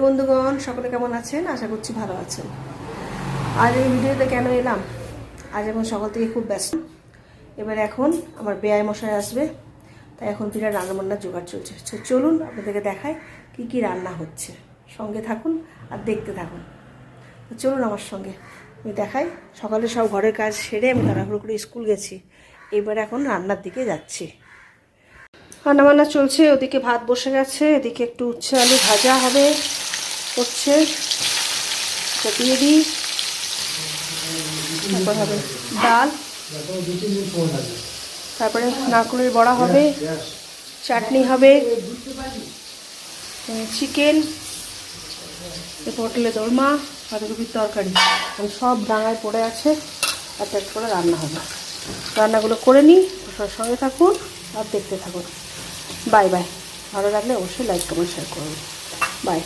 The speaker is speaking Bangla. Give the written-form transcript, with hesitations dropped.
বন্ধুগণ সকলে কেমন আছেন? আশা করছি ভালো আছেন। আজ এই ভিডিওতে কেন এলাম, আজ এখন সকাল থেকে খুব ব্যস্ত। এখন আমার বেয়াই মশাই আসবে, তাই এখন বিরাট রান্নাবান্নার জোগাড় চলছে। চলুন আপনাদেরকে দেখাই কি কি রান্না হচ্ছে। সঙ্গে থাকুন আর দেখতে থাকুন। চলুন আমার সঙ্গে আমি দেখাই। সকালে সব ঘরের কাজ সেরে আমি তাড়াহুড়ো করে স্কুল গেছি, এখন রান্নার দিকে যাচ্ছি। রান্নাবান্না চলছে, ওদিকে ভাত বসে গেছে, এদিকে একটু উচ্ছে আলু ভাজা হবে হচ্ছে, এটা দিয়ে দিই। তারপর হবে ডাল, তারপরে নারকেলের বড়া হবে, চাটনি হবে, চিকেন, পটলের দোরমা, বাঁধাকপির তরকারি, সব ডাঙায় পড়ে আছে। একটা একটা করে রান্না হবে। রান্নাগুলো করে নিই, সঙ্গে থাকুন আর দেখতে থাকুন। Bye bye. ভালো লাগলে অবশ্যই লাইক কমেন্ট শেয়ার করুন। বাই।